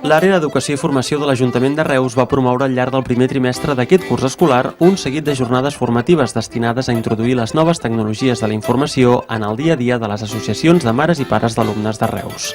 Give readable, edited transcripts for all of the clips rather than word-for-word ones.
L'àrea d'Educació i Formació de l'Ajuntament de Reus va promoure al llarg del primer trimestre d'aquest curs escolar un seguit de jornades formatives destinades a introduir les noves tecnologies de la informació en el dia a dia de les associacions de mares i pares d'alumnes de Reus.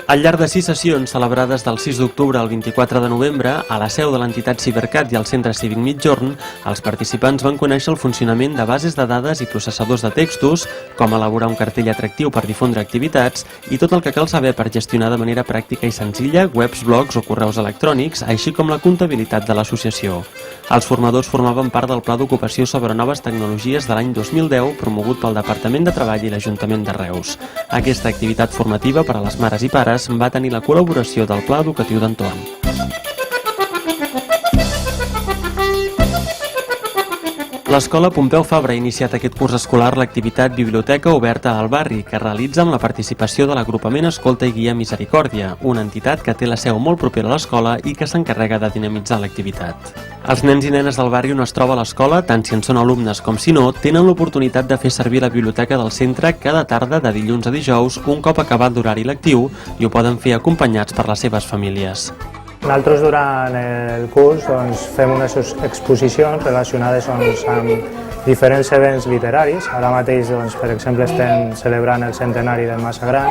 Al llarg de 6 sessions celebrades del 6 d'octubre al 24 de novembre a la seu de l'entitat Cibercat i al Centre Cívic Migjorn, els participants van conèixer el funcionament de bases de dades i processadors de textos, com elaborar un cartell atractiu per difondre activitats i tot el que cal saber per gestionar de manera pràctica i senzilla webs, blogs o correus electrònics, així com la comptabilitat de l'associació. Els formadors formaven part del Pla d'Ocupació sobre Noves Tecnologies de l'any 2010 promogut pel Departament de Treball i l'Ajuntament de Reus. Aquesta activitat formativa per a les mares i pares va tenir la col·laboració del Pla Educatiu d'Entorn. L'Escola Pompeu Fabra ha iniciat aquest curs escolar l'activitat Biblioteca Oberta al Barri, que realitza amb la participació de l'agrupament Escolta i Guia Misericòrdia, una entitat que té la seu molt propera a l'escola i que s'encarrega de dinamitzar l'activitat. Els nens i nenes del barri on es troba l'escola, tant si en són alumnes com si no, tenen l'oportunitat de fer servir la biblioteca del centre cada tarda de dilluns a dijous, un cop acabat l'horari lectiu, i ho poden fer acompanyats per les seves famílies. Nosaltres durant el curs fem unes exposicions relacionades amb diferents events literaris. Ara mateix, per exemple, estem celebrant el centenari del Massa Gran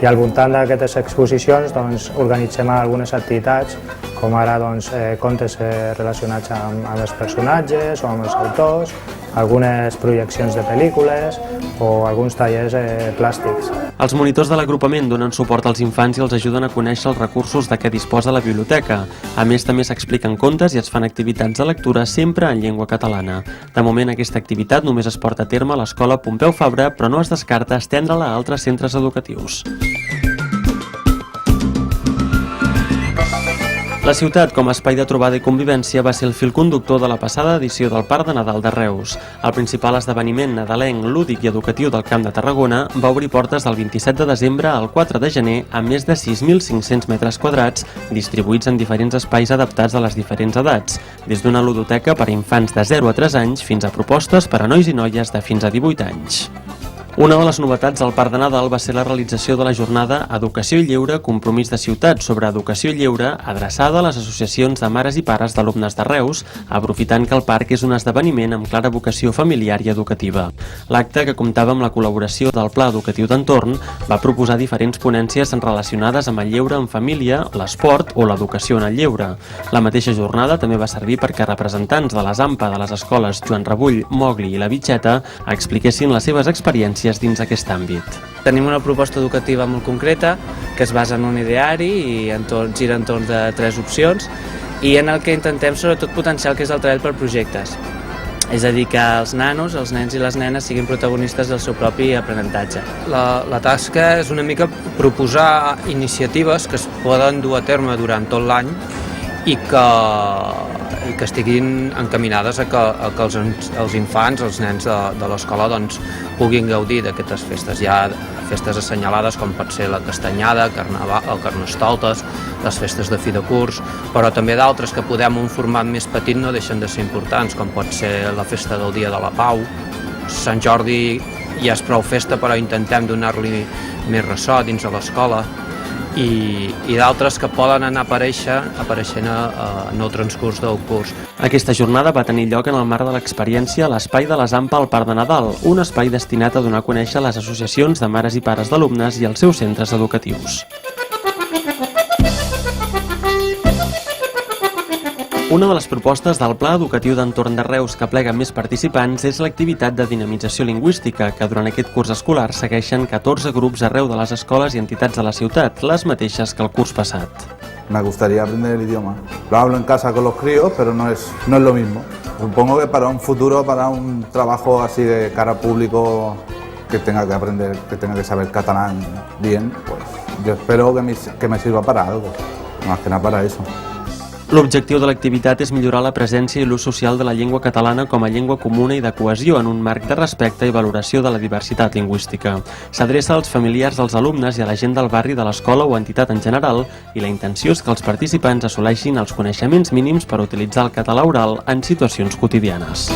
i al voltant d'aquestes exposicions organitzem algunes activitats, com ara contes relacionats amb els personatges o amb els autors, algunes projeccions de pel·lícules o alguns tallers plàstics. Els monitors de l'agrupament donen suport als infants i els ajuden a conèixer els recursos de què disposa la biblioteca. A més, també s'expliquen contes i es fan activitats de lectura sempre en llengua catalana. De moment, aquesta activitat només es porta a terme a l'Escola Pompeu Fabra, però no es descarta estendre-la a altres centres educatius. La ciutat, com a espai de trobada i convivència, va ser el fil conductor de la passada edició del Parc de Nadal de Reus. El principal esdeveniment nadalenc, lúdic i educatiu del Camp de Tarragona va obrir portes del 27 de desembre al 4 de gener amb més de 6.500 metres quadrats distribuïts en diferents espais adaptats a les diferents edats, des d'una ludoteca per a infants de 0 a 3 anys fins a propostes per a nois i noies de fins a 18 anys. Una de les novetats del Parc de Nadal va ser la realització de la jornada Educació i Lleure, compromís de ciutat sobre educació i lleure adreçada a les associacions de mares i pares d'alumnes de Reus, aprofitant que el parc és un esdeveniment amb clara vocació familiar i educativa. L'acte, que comptava amb la col·laboració del Pla Educatiu d'Entorn, va proposar diferents ponències relacionades amb el lleure en família, l'esport o l'educació en el lleure. La mateixa jornada també va servir perquè representants de les AMPA de les escoles Joan Rebull, Mogli i La Bitxeta expliquessin les seves experiències dins aquest àmbit. Tenim una proposta educativa molt concreta que es basa en un ideari i gira entorn de 3 opcions i en el que intentem sobretot potenciar el que és el treball per projectes. És a dir, que els nanos, els nens i les nenes siguin protagonistes del seu propi aprenentatge. La tasca és una mica proposar iniciatives que es poden dur a terme durant tot l'any i que estiguin encaminades a que els infants, els nens de l'escola puguin gaudir d'aquestes festes. Hi ha festes assenyalades com pot ser la Castanyada, el Carnestoltes, les festes de fi de curs, però també d'altres que podem un format més petit no deixen de ser importants, com pot ser la festa del Dia de la Pau. Sant Jordi ja és prou festa, però intentem donar-li més ressò dins de l'escola. I d'altres que poden anar apareixent en el transcurs del curs. Aquesta jornada va tenir lloc en el marc de l'experiència a l'Espai de les AMPA al Parc de Nadal, un espai destinat a donar a conèixer les associacions de mares i pares d'alumnes i els seus centres educatius. Una de les propostes del Pla Educatiu d'Entorn de Reus que aplega més participants és l'activitat de dinamització lingüística, que durant aquest curs escolar segueixen 14 grups arreu de les escoles i entitats de la ciutat, les mateixes que el curs passat. Me gustaría aprender el idioma. Lo hablo en casa con los críos, pero no es lo mismo. Supongo que para un futuro, para un trabajo así de cara a público que tenga que aprender, que tenga que saber catalán bien, pues yo espero que me sirva para algo, más que nada para eso. L'objectiu de l'activitat és millorar la presència i l'ús social de la llengua catalana com a llengua comuna i de cohesió en un marc de respecte i valoració de la diversitat lingüística. S'adreça als familiars dels alumnes i a la gent del barri de l'escola o entitat en general i la intenció és que els participants assoleixin els coneixements mínims per utilitzar el català oral en situacions quotidianes.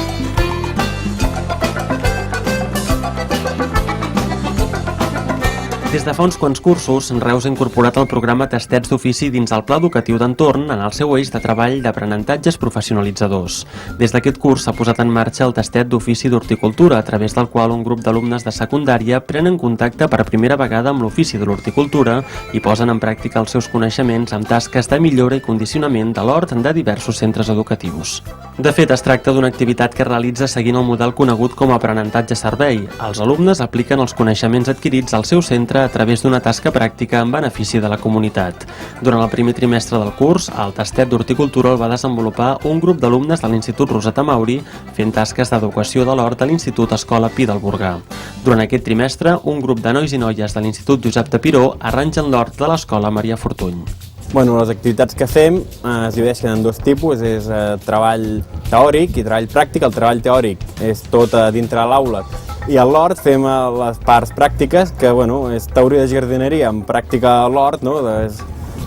Des de fa uns quants cursos, Reus ha incorporat el programa Tastets d'Ofici dins el Pla Educatiu d'Entorn en el seu eix de treball d'aprenentatges professionalitzadors. Des d'aquest curs s'ha posat en marxa el Tastet d'Ofici d'Horticultura, a través del qual un grup d'alumnes de secundària prenen contacte per primera vegada amb l'ofici de l'horticultura i posen en pràctica els seus coneixements amb tasques de millora i condicionament de l'hort de diversos centres educatius. De fet, es tracta d'una activitat que es realitza seguint el model conegut com a aprenentatge-servei. Els alumnes apliquen els coneixements adquirits al seu centre a través d'una tasca pràctica en benefici de la comunitat. Durant el primer trimestre del curs, el tastet d'horticultura el va desenvolupar un grup d'alumnes de l'Institut Roseta Mauri fent tasques d'educació de l'hort de l'Institut Escola Pi del Burgar. Durant aquest trimestre, un grup de nois i noies de l'Institut Josep de Piró arrangen l'hort de l'Escola Maria Fortuny. Bueno, les activitats que fem es divideixen en dos tipus, és treball teòric i treball pràctic. El treball teòric és tot dintre l'aula i a l'hort fem les parts pràctiques, que bueno, és teoria de jardineria amb pràctica a l'hort, no? És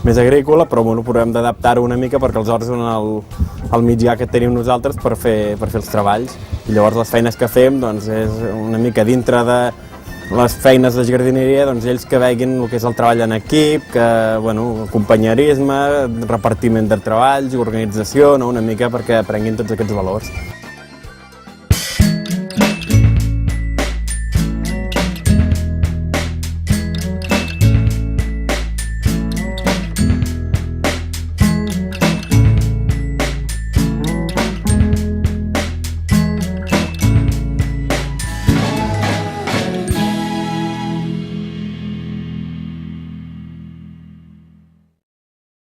més agrícola, però bueno, provem d'adaptar-ho una mica perquè els horts són el mitjà que tenim nosaltres per fer els treballs. I llavors les feines que fem doncs, és una mica dintre de les feines de jardineria, doncs ells que veguin el que és el treball en equip, que, bueno, companyerisme, repartiment de treballs, organització, no? Una mica perquè aprenguin tots aquests valors.